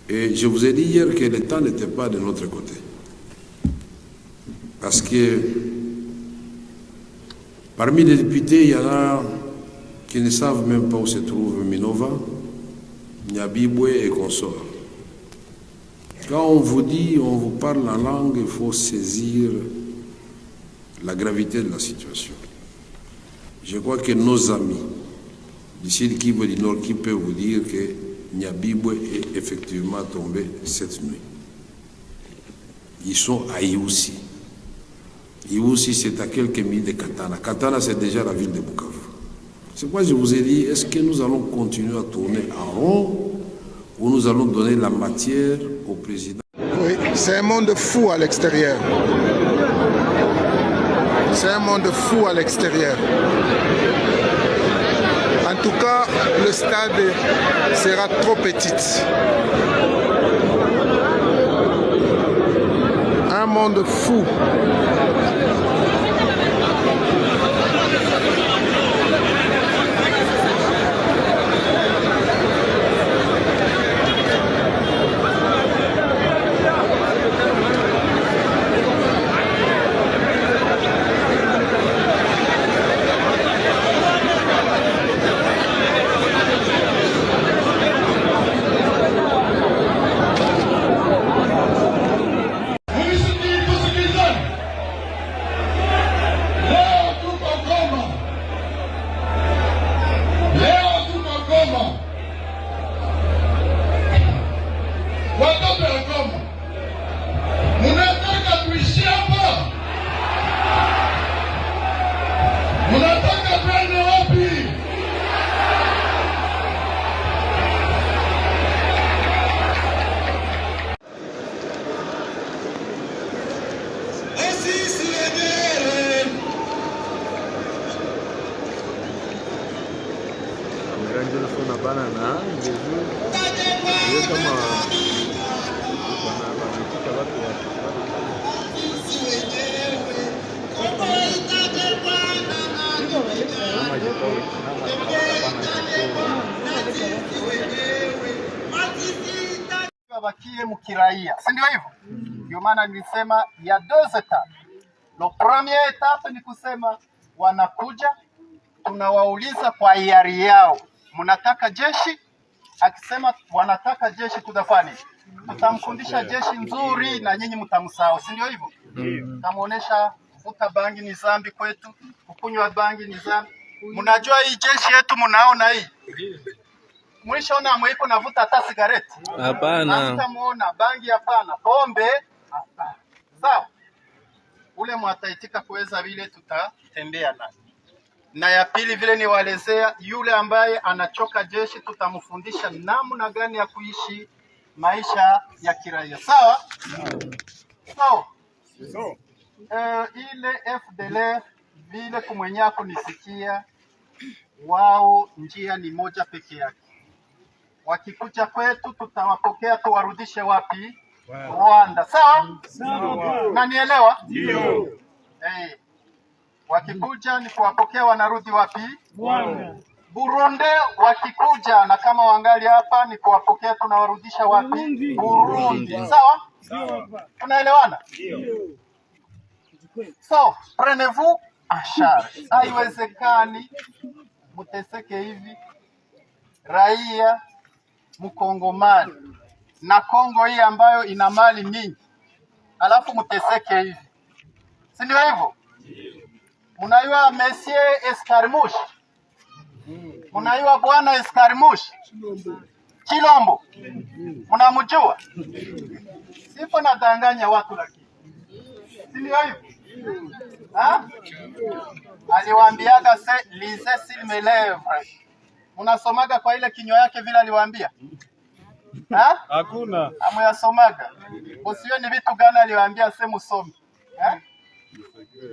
Et je vous ai dit hier que le temps n'était pas de notre côté. Parce que parmi les députés, il y en a qui ne savent même pas où se trouve Minova, Nyabibwe et consorts. Quand on vous dit, on vous parle en langue, il faut saisir la gravité de la situation. Je crois que nos amis du Sud Kivu du Nord qui peuvent vous dire que Nyabibwe est effectivement tombé cette nuit. Ils sont à Iousi. Iousi, c'est à quelques milles de Katana. Katana, c'est déjà la ville de Bukavu. C'est pourquoi je vous ai dit, est-ce que nous allons continuer à tourner en rond ou nous allons donner la matière au président? Oui, c'est un monde fou à l'extérieur. C'est un monde fou à l'extérieur. En tout cas, le stade sera trop petit. Un monde fou. Wabakie mukiraia, si ndio hivyo? Ndio maana nilisema ya deux étapes. La première étape ni kusema wanakuja, tunawauliza kwa hiari yao, mnataka jeshi? Akisema wanataka jeshi, tutafanya tutamfundisha jeshi nzuri na nyinyi mtamsahau, si ndio hivyo? Tamuonesha kuvuta bangi ni zambi kwetu, kukunywa bangi ni zambi. Mnajua hii jeshi yetu, mnaona hii mwishoona mwiko navuta hata sigareti? Hapana. Mtamuona bangi? Hapana. Pombe? Hapana. Sawa? Ule mwataitika kuweza vile tutatembea naye. Na ya pili vile niwaelezea, yule ambaye anachoka jeshi tutamfundisha namna gani ya kuishi maisha ya kiraia. Sawa? So. Ile FDLR vile kumwenyako nisikia, wao njia ni moja peke yake. Wakikuja kwetu tutawapokea, tuwarudishe wapi? Rwanda. Sawa? Na nielewa? Ndio. Wakikuja ni kuwapokea, wanarudi wapi? Rwanda. Burundi wakikuja na kama wangali hapa ni kuwapokea, tunawarudisha wapi? Burundi. Sawa? Tunaelewana? Ndio. So, prenez-vous en charge. Haiwezekani muteseke hivi raia mkongomani na Kongo hii ambayo ina mali mingi, alafu muteseke hivi, si ndio hivyo? Munaiwa Monsieur Escarmouche, munaiwa bwana Escarmouche Chilombo, munamjua? Sipo nadanganya watu, lakini si ndio hivyo? Aliwaambiaga lisez sur mes lèvres. Munasomaga kwa ile kinywa yake vile aliwaambia? Hakuna. Amuyasomaga. Usiwe ni vitu gani aliwaambia se musome?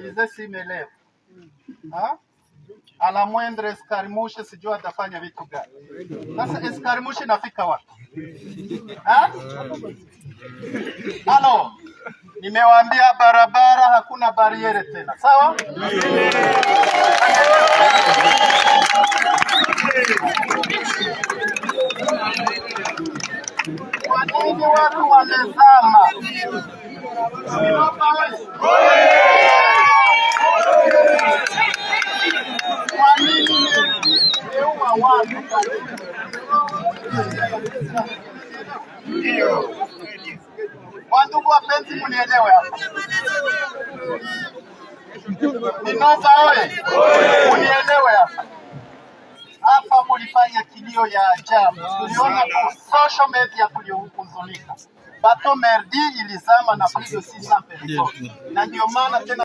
Lisez sur mes lèvres. A la moindre escarmouche sijua atafanya vitu gani. Sasa escarmouche nafika wapi? Halo. Nimewaambia barabara hakuna bariere tena. Sawa? Kwa nini watu wamezama? Kwa nini mmeua watu? Wandugu wapenzi, munielewe hapa. Minova oye! Munielewe hapa. Hapa mulifanya kilio ya ajabu. Tuliona kwa social media, tulihuzunika. Bateau Merdi ilizama na plus de 600 personnes. Na ndio maana tena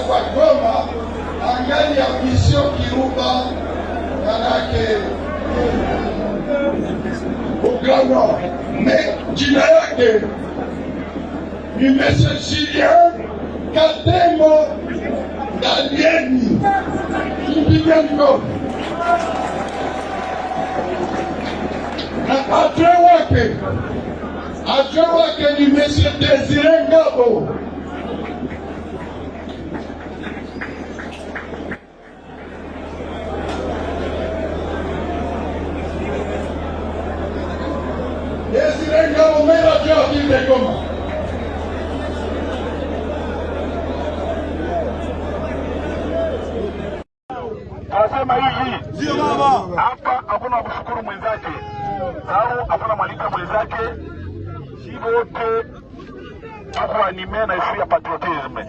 wa Goma angali ya mission Kiruba manake Uganda, jina yake ni Monsieur Julien Katembo Danieli Kimbigango, na adjoint wake ni Monsieur Desire Ngabo. Desire Ngabo mera jua kile Goma. Nasema hivi, ndio baba, hapa hakuna kushukuru mwenzake, sababu hakuna mwalika mwenzake, si wote tuko anime na issue ya patriotisme.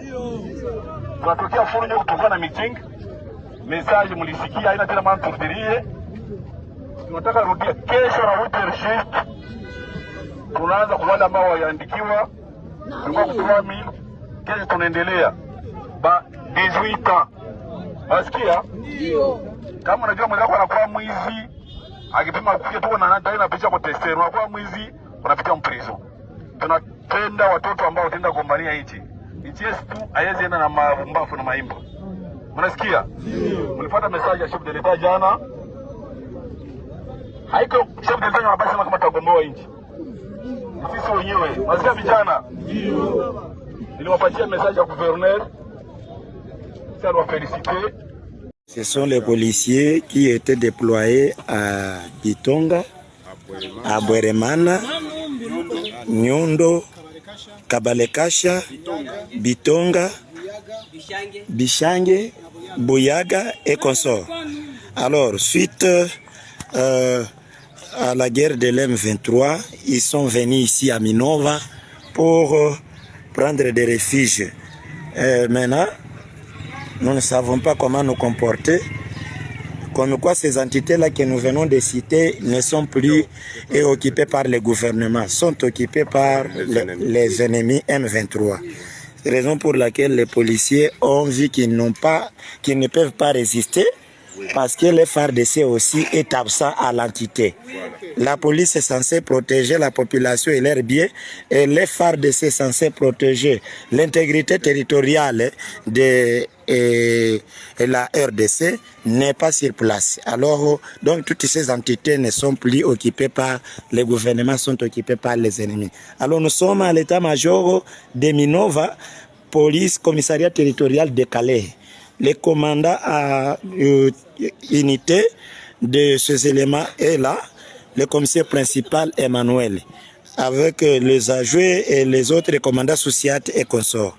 Tunatokea furunyo kutoka na meeting, message mlisikia, haina tena maana tufikirie. Tunataka rudia kesho na wote shift. Tunaanza kwa wale ambao waandikiwa, tulikuwa kutoa mimi, kesho tunaendelea ba 18 ans. Wasikia? Ndio. Kama unajua mwenzako anakuwa mwizi, akipima kufikia tu na ndio inapicha kwa testero, anakuwa mwizi, unapitia mprizo. Tunapenda watoto ambao wataenda kugombania nchi. Nchi yetu tu haiwezi enda na mabumbafu na maimbo. Mnasikia? Ndio. Mlipata message ya chef de l'etat jana. Haiko chef de l'etat anabasha kama tagomboa nchi. Sisi wenyewe, wasikia vijana? Ndio. Niliwapatia message ya gouverneur. Ce sont les policiers qui étaient déployés à Bitonga, à Bweremana, Nyondo, Kabalekasha, Bitonga, Bishange, Buyaga et consorts. Alors, suite à la guerre de l'M23, ils sont venus ici à Minova pour prendre des refuges. Maintenant, nous ne savons pas comment nous comporter. Comme quoi ces entités-là que nous venons de citer ne sont plus occupées par le gouvernement, sont occupées par les ennemis M23. C'est la raison pour laquelle les policiers ont vu qu'ils ne peuvent pas résister, parce que le FARDC aussi est absent à l'entité. La police est censée protéger la population et leurs biens, et le FARDC est censé protéger l'intégrité territoriale de la RDC n'est pas sur place. Alors, donc toutes ces entités ne sont plus occupées par les gouvernements, sont occupées par les ennemis. Alors nous sommes à l'état-major de Minova, police, commissariat territorial de Calais. Le commandant à unité de ces éléments est là, le commissaire principal Emmanuel, avec les adjoints et les autres commandants associés et consorts.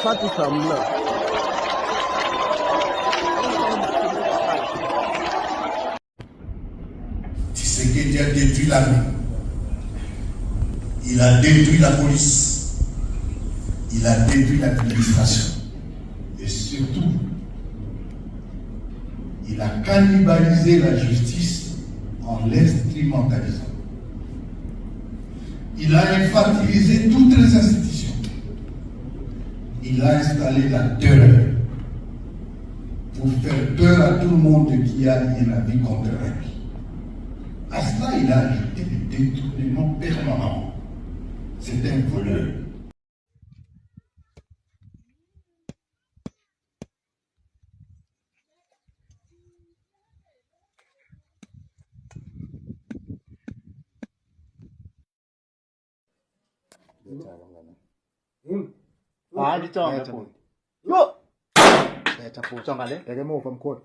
Fatu Samna. Tshisekedi a détruit l'armée. Il a détruit la police. Il a détruit l'administration. Et surtout, il a cannibalisé la justice en l'instrumentalisant. Il a infantilisé toutes les institutions. Il a installé la terreur pour faire peur à tout le monde qui a eu la vie contre lui. À cela, il a ajouté des détournements permanents. C'est un voleur. Hadi chonga po. Yo. Leta po chonga le. Lege mo from court.